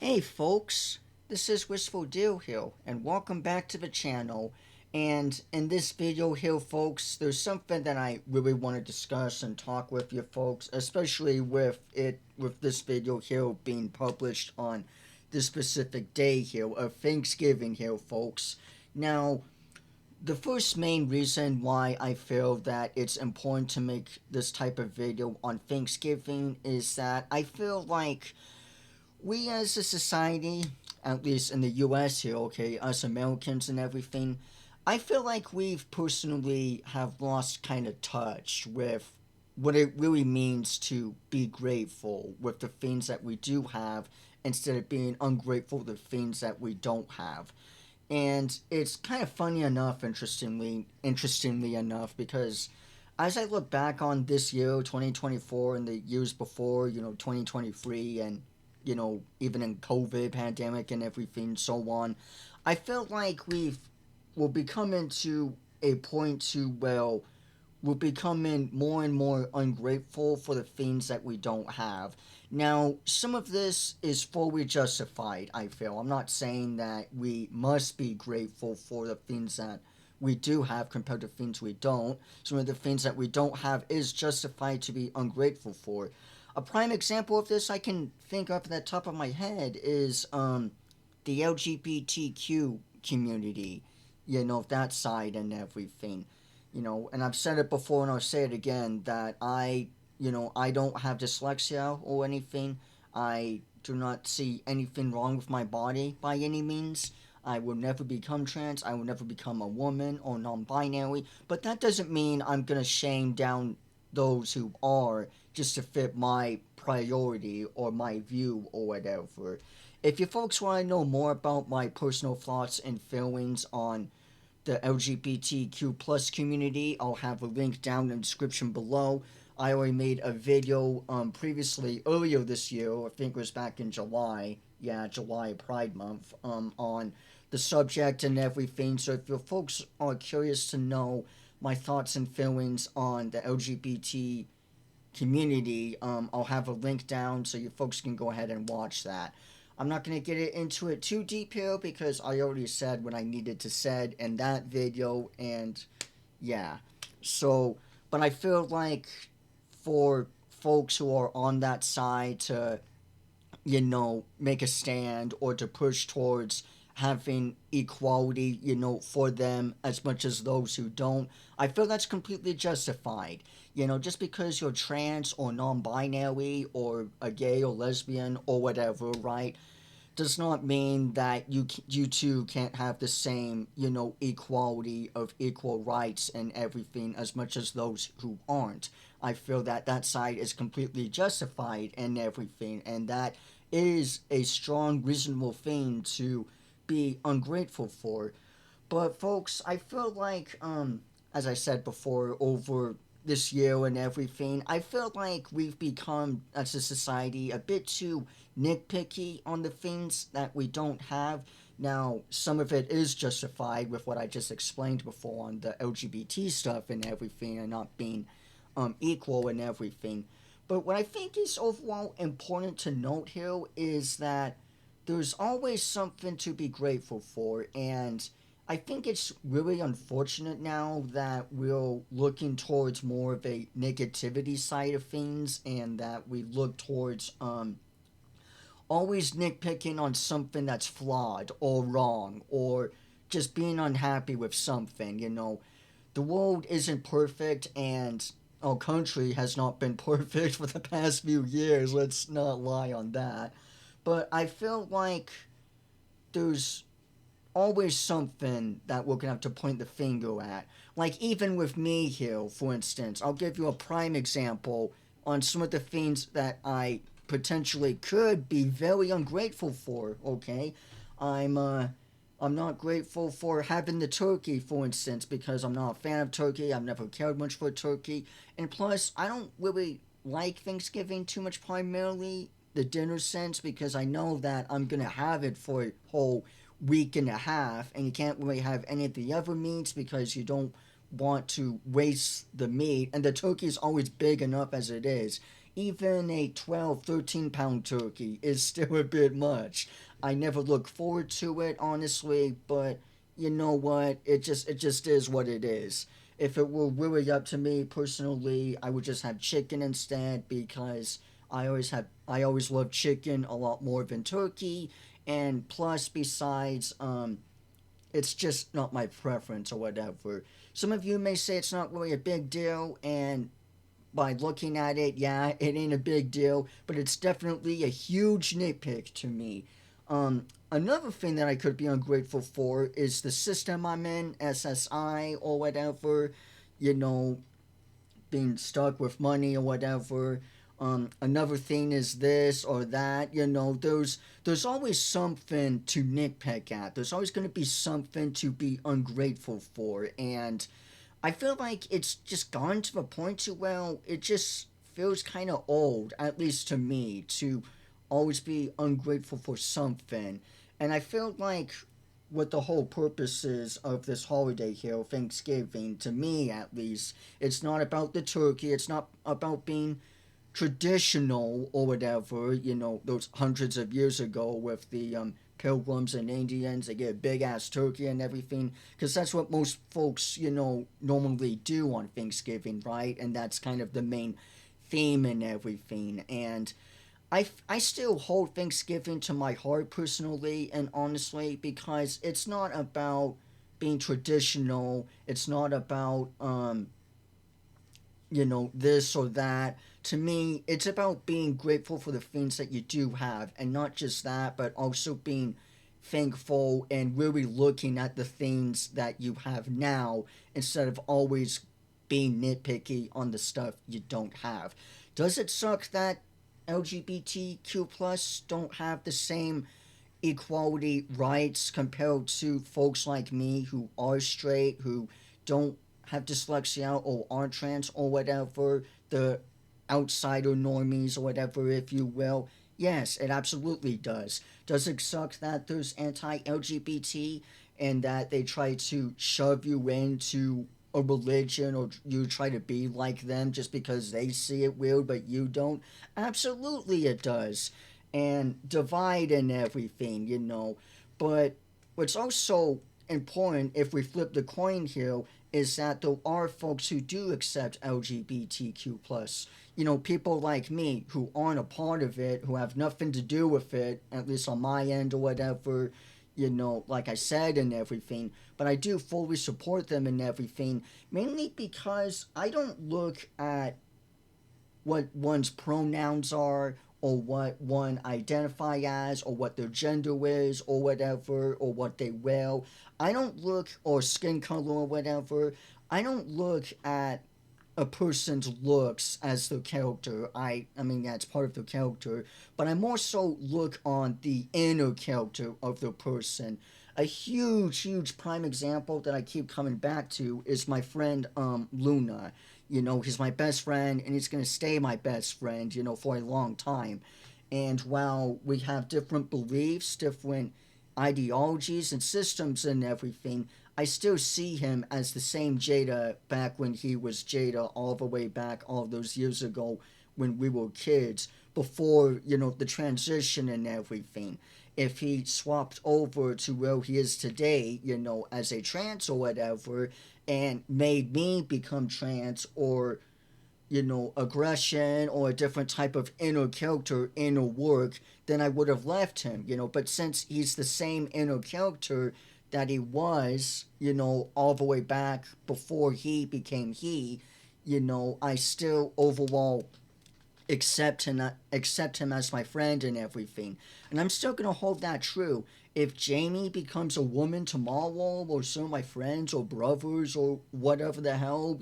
Hey folks, this is Wistful Deal here, and welcome back to the channel. And in this video here, folks, there's something that I really want to discuss and talk with you folks, especially with this video here being published on this specific day here of Thanksgiving here, folks. Now, the first main reason why I feel that it's important to make this type of video on Thanksgiving is that I feel like we as a society, at least in the US here, okay, us Americans and everything, I feel like we've personally have lost kind of touch with what it really means to be grateful with the things that we do have instead of being ungrateful for the things that we don't have. And it's kind of funny enough, interestingly enough, because as I look back on this year, 2024, and the years before, 2023, and even in COVID pandemic and everything, so on, I felt like we're becoming to a point to where we're becoming more and more ungrateful for the things that we don't have. Now, some of this is fully justified, I feel. I'm not saying that we must be grateful for the things that we do have compared to things we don't. Some of the things that we don't have is justified to be ungrateful for. A prime example of this I can think of at the top of my head is the LGBTQ community, that side and everything. And I've said it before and I'll say it again that I don't have dyslexia or anything. I do not see anything wrong with my body by any means. I will never become trans. I will never become a woman or non binary. But that doesn't mean I'm going to shame down those who are just to fit my priority or my view or whatever. If you folks want to know more about my personal thoughts and feelings on the LGBTQ plus community, I'll have a link down in the description below. I already made a video previously earlier this year, I think it was back in July, yeah, July Pride Month, on the subject and everything. So if you folks are curious to know my thoughts and feelings on the LGBT community, I'll have a link down so you folks can go ahead and watch that. I'm not going to get into it too deep here because I already said what I needed to said in that video, and yeah. So, but I feel like for folks who are on that side to, make a stand or to push towards having equality, for them as much as those who don't, I feel that's completely justified. Just because you're trans or non binary or a gay or lesbian or whatever, right? Does not mean that you two can't have the same equality of equal rights and everything as much as those who aren't. I feel that that side is completely justified and everything, and that is a strong reasonable thing to be ungrateful for. But folks, I feel like as I said before, over this year and everything, I feel like we've become as a society a bit too nitpicky on the things that we don't have. Now, some of it is justified with what I just explained before on the LGBT stuff and everything, and not being equal and everything. But what I think is overall important to note here is that there's always something to be grateful for, and I think it's really unfortunate now that we're looking towards more of a negativity side of things, and that we look towards always nitpicking on something that's flawed or wrong, or just being unhappy with something. The world isn't perfect, and our country has not been perfect for the past few years. Let's not lie on that. But I feel like there's always something that we're gonna have to point the finger at. Like, even with me here, for instance, I'll give you a prime example on some of the things that I potentially could be very ungrateful for. Okay, I'm uh, I'm not grateful for having the turkey, for instance, because I'm not a fan of turkey. I've never cared much for turkey, and plus, I don't really like Thanksgiving too much. Primarily the dinner sense, because I know that I'm gonna have it for a whole week and a half, and you can't really have any of the other meats because you don't want to waste the meat, and the turkey is always big enough as it is. even a 12, 13 pound turkey is still a bit much. I never look forward to it, honestly, but you know what? It just is what it is. If it were really up to me personally, I would just have chicken instead because I always love chicken a lot more than turkey, and plus besides it's just not my preference or whatever. Some of you may say it's not really a big deal, and by looking at it, yeah, it ain't a big deal, but it's definitely a huge nitpick to me. Another thing that I could be ungrateful for is the system I'm in, SSI or whatever, you know, being stuck with money or whatever. Another thing is this or that. There's always something to nitpick at. There's always going to be something to be ungrateful for, and I feel like it's just gone to the point to well, it just feels kind of old, at least to me, to always be ungrateful for something. And I feel like what the whole purpose is of this holiday here, Thanksgiving, to me at least, it's not about the turkey, it's not about being traditional or whatever, those hundreds of years ago with the pilgrims and Indians. They get a big ass turkey and everything because that's what most folks, normally do on Thanksgiving, right? And that's kind of the main theme and everything. And I still hold Thanksgiving to my heart personally and honestly because it's not about being traditional. It's not about this or that. To me, it's about being grateful for the things that you do have, and not just that, but also being thankful and really looking at the things that you have now instead of always being nitpicky on the stuff you don't have. Does it suck that LGBTQ plus don't have the same equality rights compared to folks like me who are straight, who don't have dyslexia or aren't trans or whatever, the outsider normies or whatever, if you will? Yes, it absolutely does. Does it suck that there's anti LGBT and that they try to shove you into a religion or you try to be like them just because they see it weird but you don't? Absolutely, it does. And divide and everything, But what's also important if we flip the coin here is that there are folks who do accept LGBTQ plus. People like me who aren't a part of it, who have nothing to do with it, at least on my end or whatever, like I said and everything. But I do fully support them and everything, mainly because I don't look at what one's pronouns are or what one identify as or what their gender is or whatever or what they wear. I don't look or skin color or whatever. I don't look at a person's looks as their character. I mean that's part of their character, but I more so look on the inner character of the person. A huge prime example that I keep coming back to is my friend Luna. He's my best friend and he's going to stay my best friend, for a long time. And while we have different beliefs, different ideologies and systems and everything, I still see him as the same Jada back when he was Jada, all the way back all those years ago when we were kids, before, the transition and everything. If he swapped over to where he is today, as a trans or whatever, and made me become trans or aggression or a different type of inner character, inner work, then I would have left him, But since he's the same inner character that he was, all the way back before he became he, I still overall accept him as my friend and everything. And I'm still gonna hold that true. If Jamie becomes a woman tomorrow, or some of my friends or brothers or whatever the hell,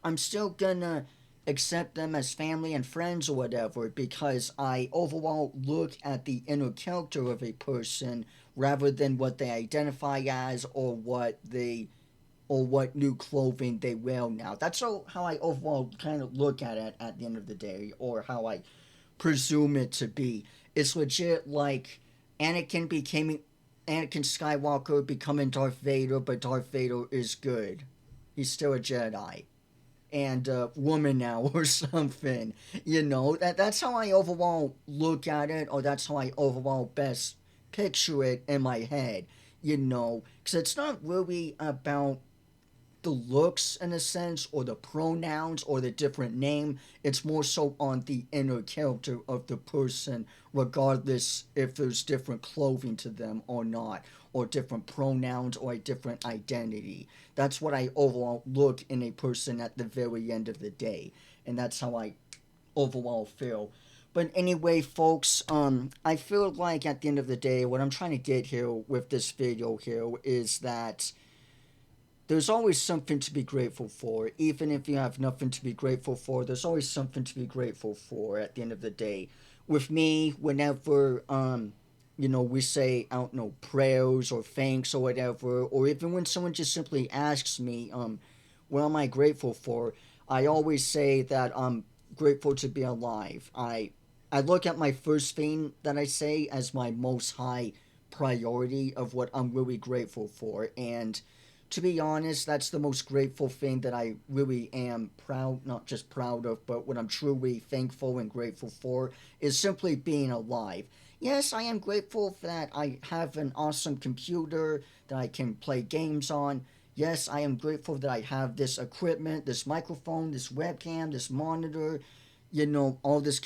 I'm still gonna accept them as family and friends or whatever because I overall look at the inner character of a person rather than what they identify as or what new clothing they wear now. That's how I overall kind of look at it at the end of the day, or how I presume it to be. It's legit like Anakin Skywalker becoming Darth Vader, but Darth Vader is good. He's still a Jedi. and woman now or something. That's how I overall look at it, or that's how I overall best picture it in my head. Because it's not really about the looks in a sense, or the pronouns, or the different name. It's more so on the inner character of the person, regardless if there's different clothing to them or not, or different pronouns or a different identity. That's what I overall look in a person at the very end of the day, and that's how I overall feel. But anyway, folks, I feel like at the end of the day, what I'm trying to get here with this video here is that there's always something to be grateful for. Even if you have nothing to be grateful for, there's always something to be grateful for at the end of the day. With me, whenever we say, I don't know, prayers or thanks or whatever, or even when someone just simply asks me, what am I grateful for? I always say that I'm grateful to be alive. I look at my first thing that I say as my most high priority of what I'm really grateful for, and to be honest, that's the most grateful thing that I really am proud, not just proud of, but what I'm truly thankful and grateful for is simply being alive. Yes, I am grateful that I have an awesome computer that I can play games on. Yes, I am grateful that I have this equipment, this microphone, this webcam, this monitor, all this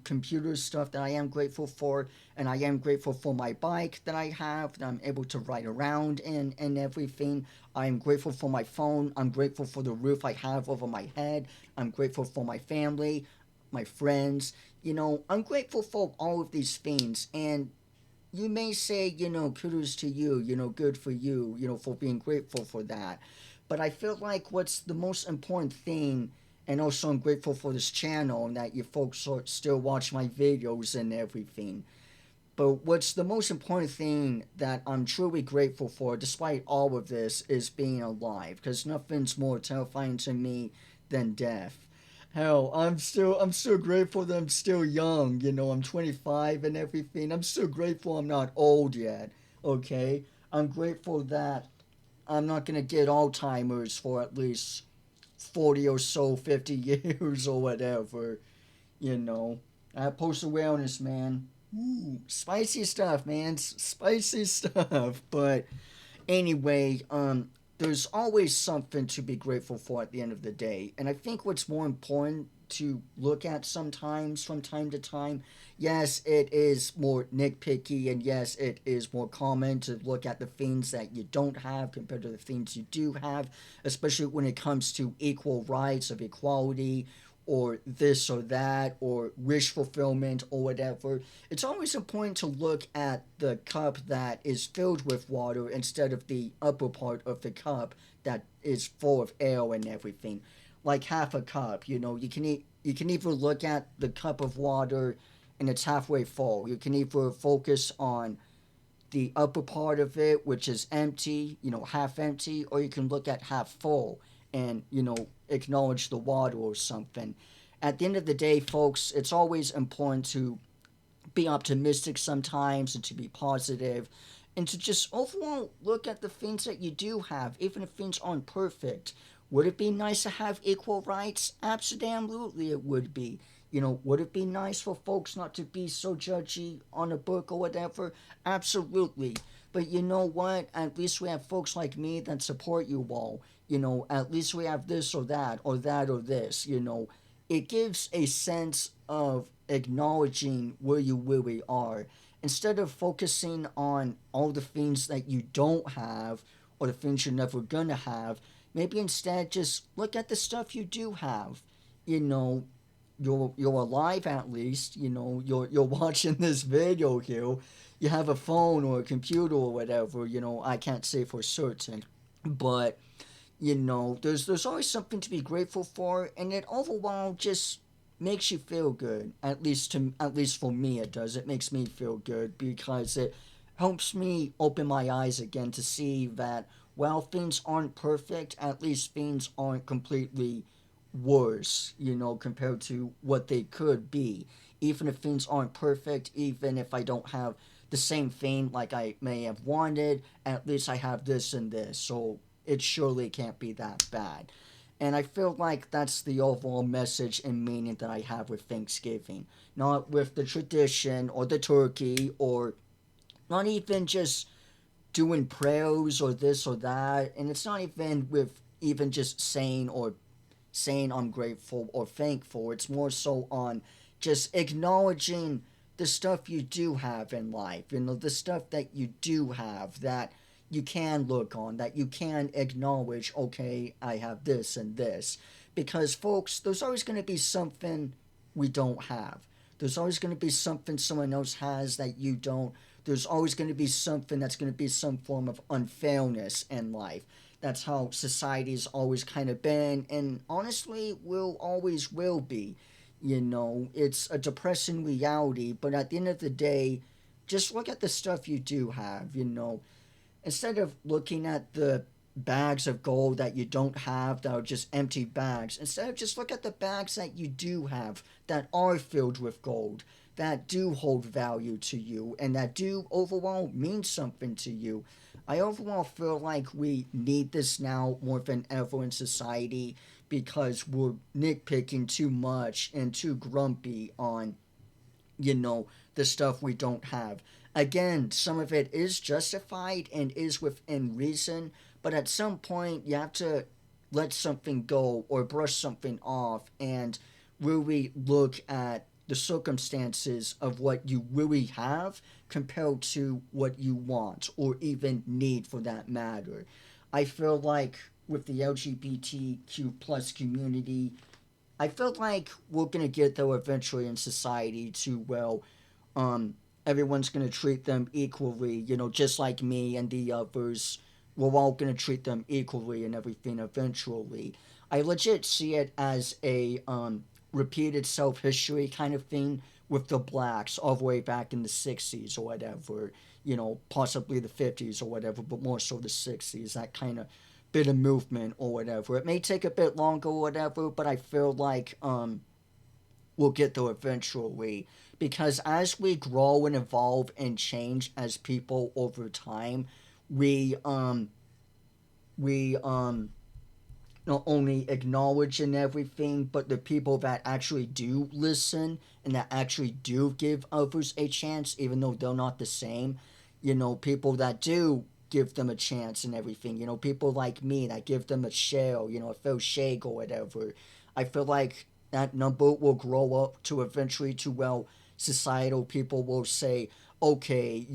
computer stuff that I am grateful for. And I am grateful for my bike that I have, that I'm able to ride around in and everything. I am grateful for my phone. I'm grateful for the roof I have over my head. I'm grateful for my family, my friends. I'm grateful for all of these things. And you may say, kudos to you, good for you, for being grateful for that. But I feel like what's the most important thing, and also I'm grateful for this channel and that you folks still watch my videos and everything. But what's the most important thing that I'm truly grateful for, despite all of this, is being alive. Because nothing's more terrifying to me than death. Hell, I'm still grateful that I'm still young. I'm 25 and everything. I'm still grateful I'm not old yet. Okay, I'm grateful that I'm not gonna get Alzheimer's for at least 40 or so, 50 years or whatever. You know, post awareness, man. Ooh, spicy stuff, man. Spicy stuff. But anyway, there's always something to be grateful for at the end of the day. And I think what's more important to look at sometimes from time to time, yes, it is more nitpicky, and yes, it is more common to look at the things that you don't have compared to the things you do have, especially when it comes to equal rights of equality, or this or that, or wish fulfillment, or whatever. It's always important to look at the cup that is filled with water instead of the upper part of the cup that is full of air and everything. Like half a cup, you can either look at the cup of water and it's halfway full. You can either focus on the upper part of it, which is empty, half empty, or you can look at half full and, acknowledge the water or something. At the end of the day, folks, it's always important to be optimistic sometimes and to be positive and to just overall look at the things that you do have, even if things aren't perfect. Would it be nice to have equal rights? Absolutely, it would be. Would it be nice for folks not to be so judgy on a book or whatever? Absolutely. But you know what? At least we have folks like me that support you all. At least we have this or that or that or this. It gives a sense of acknowledging where you really are instead of focusing on all the things that you don't have or the things you're never gonna have. Maybe instead just look at the stuff you do have. you know you're alive, at least. You're watching this video here. You have a phone or a computer or whatever. I can't say for certain, but there's always something to be grateful for, and it overall just makes you feel good. At least for me, it does. It makes me feel good because it helps me open my eyes again to see that while things aren't perfect, at least things aren't completely worse, compared to what they could be. Even if things aren't perfect, even if I don't have the same thing like I may have wanted, at least I have this and this. So it surely can't be that bad. And I feel like that's the overall message and meaning that I have with Thanksgiving. Not with the tradition or the turkey, or not even just doing prayers or this or that. And it's not even with even just saying I'm grateful or thankful. It's more so on just acknowledging the stuff you do have in life, the stuff that you do have that you can look on, that you can acknowledge, okay, I have this and this. Because, folks, there's always going to be something we don't have. There's always going to be something someone else has that you don't. There's always going to be something that's going to be some form of unfairness in life. That's how society's always kind of been, and honestly, will be. It's a depressing reality, but at the end of the day, just look at the stuff you do have. Instead of looking at the bags of gold that you don't have that are just empty bags, instead of just look at the bags that you do have that are filled with gold, that do hold value to you, and that do overall mean something to you. I overall feel like we need this now more than ever in society, because we're nitpicking too much and too grumpy on the stuff we don't have. Again, some of it is justified and is within reason, but at some point you have to let something go or brush something off and really look at the circumstances of what you really have compared to what you want or even need, for that matter. I feel like with the LGBTQ plus community, I feel like we're gonna get there eventually in society to, well, um, everyone's gonna treat them equally, just like me and the others. We're all gonna treat them equally and everything eventually. I legit see it as a repeated self history kind of thing with the blacks all the way back in the 60s or whatever, possibly the 50s or whatever, but more so the 60s, that kind of bit of movement or whatever. It may take a bit longer or whatever, but I feel like we'll get there eventually, because as we grow and evolve and change as people over time, we um we not only acknowledge and everything, but the people that actually do listen and that actually do give others a chance, even though they're not the same. People that do give them a chance and everything. People like me that give them a share, a fair shake or whatever. I feel like that number will grow up to eventually to, well, societal people will say, okay,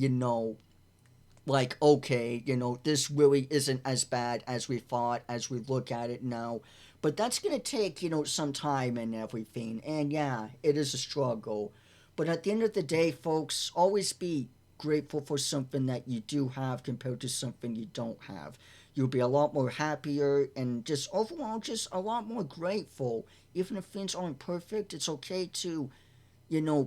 okay, this really isn't as bad as we thought as we look at it now. But that's going to take, some time and everything. And yeah, it is a struggle. But at the end of the day, folks, always be grateful for something that you do have compared to something you don't have. You'll be a lot more happier and just overall just a lot more grateful. Even if things aren't perfect, it's okay to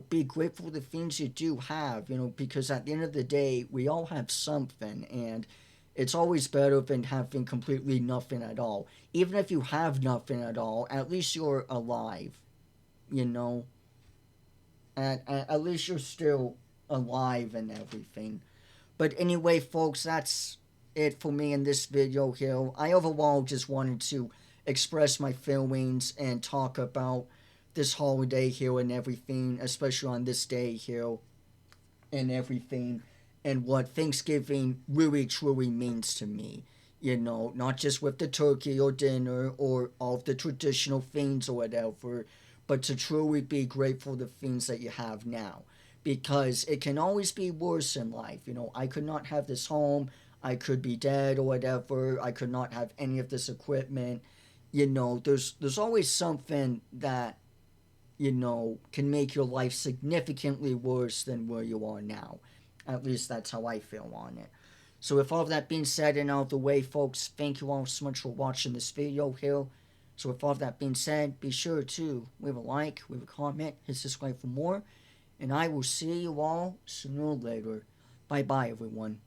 be grateful for the things you do have, because at the end of the day, we all have something, and it's always better than having completely nothing at all. Even if you have nothing at all, at least you're alive, you know? At least you're still alive and everything. But anyway, folks, that's it for me in this video here. I overall just wanted to express my feelings and talk about this holiday here and everything, especially on this day here and everything, and what Thanksgiving really truly means to me. Not just with the turkey or dinner or all of the traditional things or whatever, but to truly be grateful for the things that you have now. Because it can always be worse in life. I could not have this home. I could be dead or whatever. I could not have any of this equipment. There's always something that can make your life significantly worse than where you are now. At least that's how I feel on it. So with all of that being said and out of the way, folks, thank you all so much for watching this video here. So with all of that being said, be sure to leave a like, leave a comment, hit subscribe for more, and I will see you all sooner or later. Bye bye, everyone.